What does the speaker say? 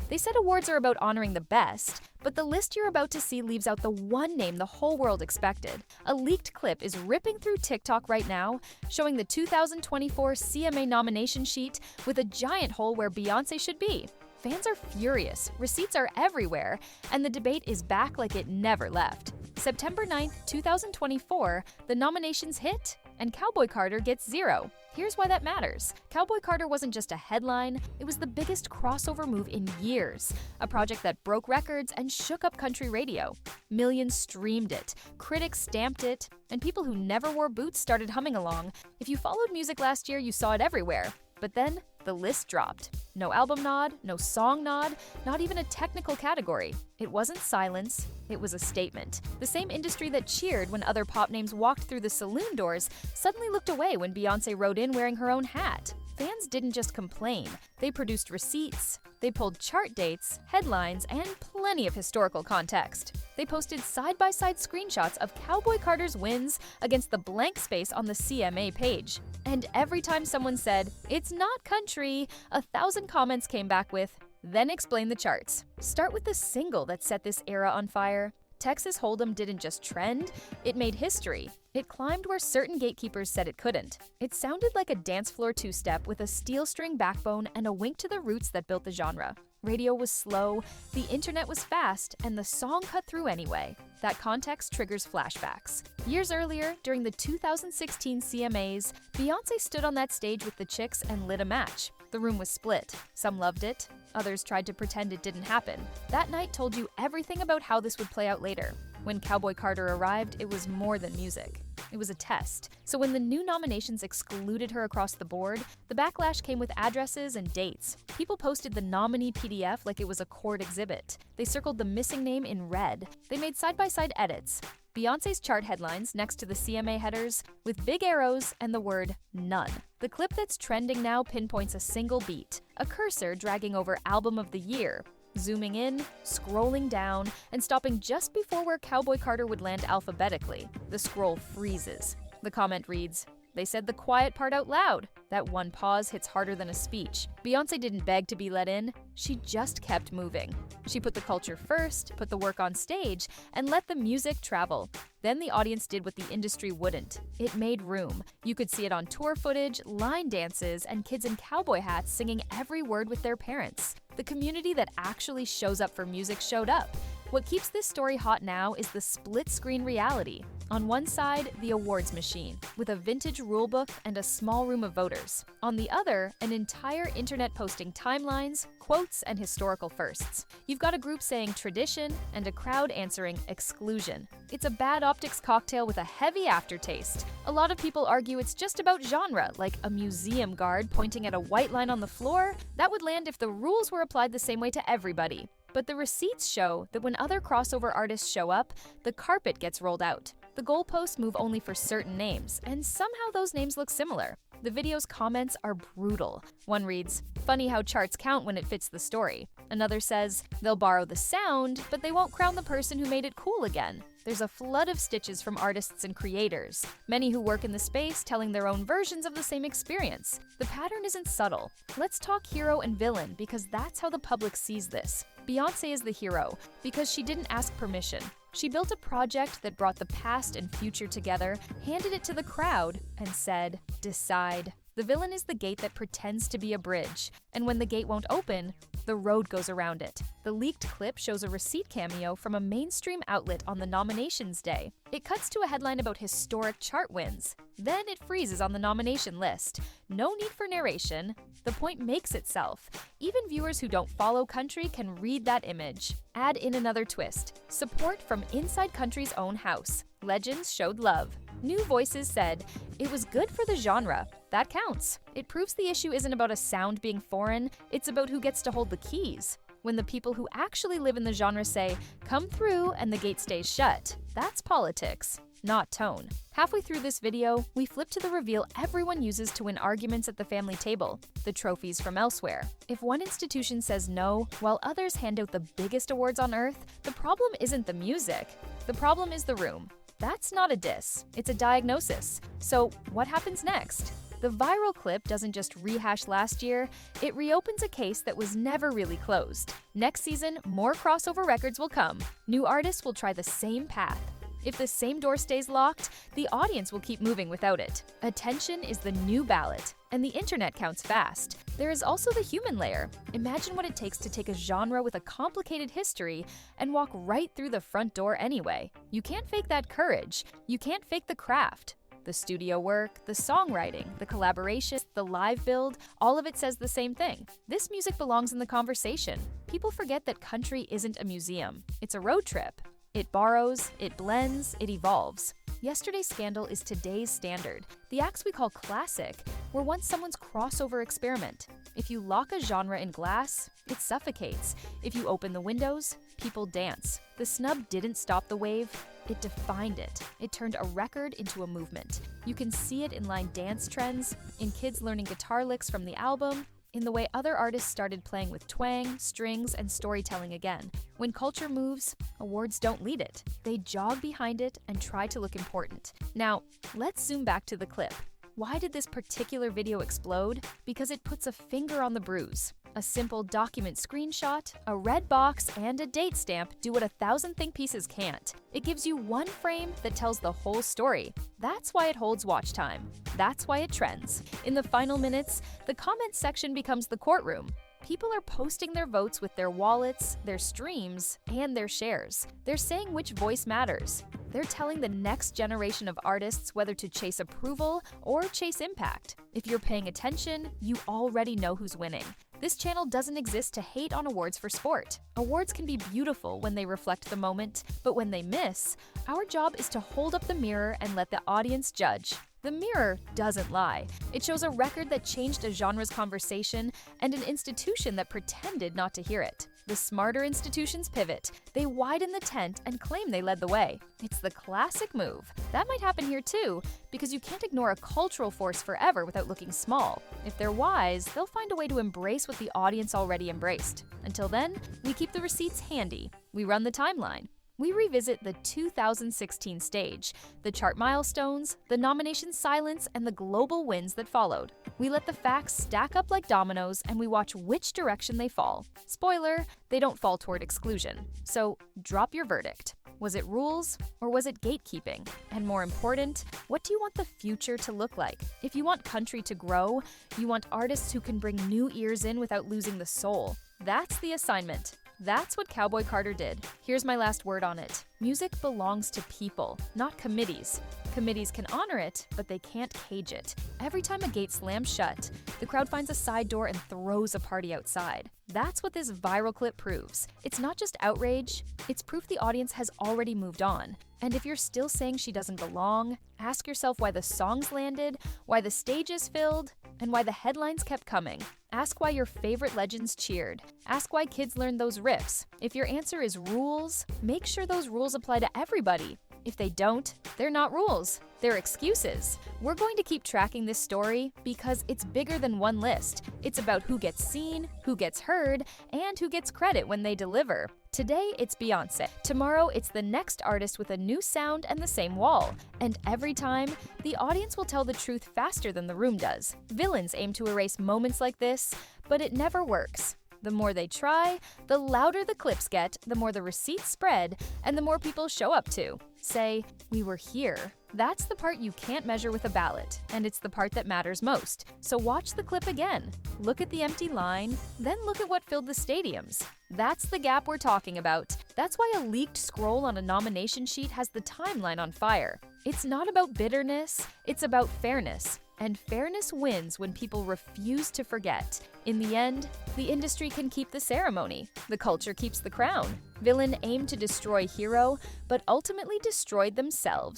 They said awards are about honoring the best, but the list you're about to see leaves out the one name the whole world expected. A leaked clip is ripping through TikTok right now, showing the 2024 CMA nomination sheet with a giant hole where Beyonce should be. Fans are furious, receipts are everywhere, and the debate is back like it never left. September 9, 2024, the nominations hit, and Cowboy Carter gets 0. Here's why that matters. Cowboy Carter wasn't just a headline, it was the biggest crossover move in years, a project that broke records and shook up country radio. Millions streamed it, critics stamped it, and people who never wore boots started humming along. If you followed music last year, you saw it everywhere. But then, the list dropped. No album nod, no song nod, not even a technical category. It wasn't silence, it was a statement. The same industry that cheered when other pop names walked through the saloon doors suddenly looked away when Beyonce rode in wearing her own hat. Fans didn't just complain, they produced receipts, they pulled chart dates, headlines, and plenty of historical context. They posted side-by-side screenshots of Cowboy Carter's wins against the blank space on the CMA page. And every time someone said, "It's not country," 1,000 comments came back with, "Then explain the charts." Start with the single that set this era on fire. Texas Hold'em didn't just trend, it made history. It climbed where certain gatekeepers said it couldn't. It sounded like a dance floor two-step with a steel string backbone and a wink to the roots that built the genre. Radio was slow, the internet was fast, and the song cut through anyway. That context triggers flashbacks. Years earlier, during the 2016 CMAs, Beyonce stood on that stage with the chicks and lit a match. The room was split. Some loved it, others tried to pretend it didn't happen. That night told you everything about how this would play out later. When Cowboy Carter arrived, it was more than music. It was a test. So when the new nominations excluded her across the board, the backlash came with addresses and dates. People posted the nominee PDF like it was a court exhibit. They circled the missing name in red. They made side-by-side edits. Beyonce's chart headlines next to the CMA headers with big arrows and the word none. The clip that's trending now pinpoints a single beat, a cursor dragging over Album of the Year, zooming in, scrolling down, and stopping just before where Cowboy Carter would land alphabetically. The scroll freezes. The comment reads, "They said the quiet part out loud." That one pause hits harder than a speech. Beyonce didn't beg to be let in, she just kept moving. She put the culture first, put the work on stage, and let the music travel. Then the audience did what the industry wouldn't. It made room. You could see it on tour footage, line dances, and kids in cowboy hats singing every word with their parents. The community that actually shows up for music showed up. What keeps this story hot now is the split-screen reality. On one side, the awards machine, with a vintage rulebook and a small room of voters. On the other, an entire internet posting timelines, quotes, and historical firsts. You've got a group saying tradition and a crowd answering exclusion. It's a bad optics cocktail with a heavy aftertaste. A lot of people argue it's just about genre, like a museum guard pointing at a white line on the floor. That would land if the rules were applied the same way to everybody. But the receipts show that when other crossover artists show up, the carpet gets rolled out. The goalposts move only for certain names, and somehow those names look similar. The video's comments are brutal. One reads, "Funny how charts count when it fits the story." Another says, "They'll borrow the sound, but they won't crown the person who made it cool again." There's a flood of stitches from artists and creators, many who work in the space telling their own versions of the same experience. The pattern isn't subtle. Let's talk hero and villain because that's how the public sees this. Beyonce is the hero because she didn't ask permission. She built a project that brought the past and future together, handed it to the crowd, and said, "Decide." The villain is the gate that pretends to be a bridge, and when the gate won't open, the road goes around it. The leaked clip shows a receipt cameo from a mainstream outlet on the nominations day. It cuts to a headline about historic chart wins. Then it freezes on the nomination list. No need for narration. The point makes itself. Even viewers who don't follow country can read that image. Add in another twist. Support from inside country's own house. Legends showed love. New voices said, "It was good for the genre." That counts. It proves the issue isn't about a sound being foreign, it's about who gets to hold the keys. When the people who actually live in the genre say, "Come through," and the gate stays shut, that's politics, not tone. Halfway through this video, we flip to the reveal everyone uses to win arguments at the family table, the trophies from elsewhere. If one institution says no, while others hand out the biggest awards on earth, the problem isn't the music. The problem is the room. That's not a diss, it's a diagnosis. So what happens next? The viral clip doesn't just rehash last year, it reopens a case that was never really closed. Next season, more crossover records will come. New artists will try the same path. If the same door stays locked, the audience will keep moving without it. Attention is the new ballot, and the internet counts fast. There is also the human layer. Imagine what it takes to take a genre with a complicated history and walk right through the front door anyway. You can't fake that courage. You can't fake the craft. The studio work, the songwriting, the collaboration, the live build, all of it says the same thing. This music belongs in the conversation. People forget that country isn't a museum. It's a road trip. It borrows, it blends, it evolves. Yesterday's scandal is today's standard. The acts we call classic were once someone's crossover experiment. If you lock a genre in glass, it suffocates. If you open the windows, people dance. The snub didn't stop the wave, it defined it. It turned a record into a movement. You can see it in line dance trends, in kids learning guitar licks from the album, in the way other artists started playing with twang, strings, and storytelling again. When culture moves, awards don't lead it. They jog behind it and try to look important. Now, let's zoom back to the clip. Why did this particular video explode? Because it puts a finger on the bruise. A simple document screenshot, a red box, and a date stamp do what 1,000 think pieces can't. It gives you one frame that tells the whole story. That's why it holds watch time. That's why it trends. In the final minutes, the comments section becomes the courtroom. People are posting their votes with their wallets, their streams, and their shares. They're saying which voice matters. They're telling the next generation of artists whether to chase approval or chase impact. If you're paying attention, you already know who's winning. This channel doesn't exist to hate on awards for sport. Awards can be beautiful when they reflect the moment, but when they miss, our job is to hold up the mirror and let the audience judge. The mirror doesn't lie. It shows a record that changed a genre's conversation and an institution that pretended not to hear it. The smarter institutions pivot. They widen the tent and claim they led the way. It's the classic move. That might happen here too, because you can't ignore a cultural force forever without looking small. If they're wise, they'll find a way to embrace what the audience already embraced. Until then, we keep the receipts handy. We run the timeline. We revisit the 2016 stage, the chart milestones, the nomination silence, and the global wins that followed. We let the facts stack up like dominoes, and we watch which direction they fall. Spoiler, they don't fall toward exclusion. So drop your verdict. Was it rules, or was it gatekeeping? And more important, what do you want the future to look like? If you want country to grow, you want artists who can bring new ears in without losing the soul. That's the assignment. That's what Cowboy Carter did. Here's my last word on it. Music belongs to people, not committees. Committees can honor it, but they can't cage it. Every time a gate slams shut, the crowd finds a side door and throws a party outside. That's what this viral clip proves. It's not just outrage, it's proof the audience has already moved on. And if you're still saying she doesn't belong, ask yourself why the songs landed, why the stage is filled, and why the headlines kept coming. Ask why your favorite legends cheered. Ask why kids learned those riffs. If your answer is rules, make sure those rules apply to everybody. If they don't, they're not rules, they're excuses. We're going to keep tracking this story because it's bigger than one list. It's about who gets seen, who gets heard, and who gets credit when they deliver. Today, it's Beyonce. Tomorrow, it's the next artist with a new sound and the same wall. And every time, the audience will tell the truth faster than the room does. Villains aim to erase moments like this, but it never works. The more they try, the louder the clips get, the more the receipts spread, and the more people show up to say, "We were here." That's the part you can't measure with a ballot, and it's the part that matters most. So watch the clip again. Look at the empty line, then look at what filled the stadiums. That's the gap we're talking about. That's why a leaked scroll on a nomination sheet has the timeline on fire. It's not about bitterness, it's about fairness. And fairness wins when people refuse to forget. In the end, the industry can keep the ceremony. The culture keeps the crown. Villain aimed to destroy hero, but ultimately destroyed themselves.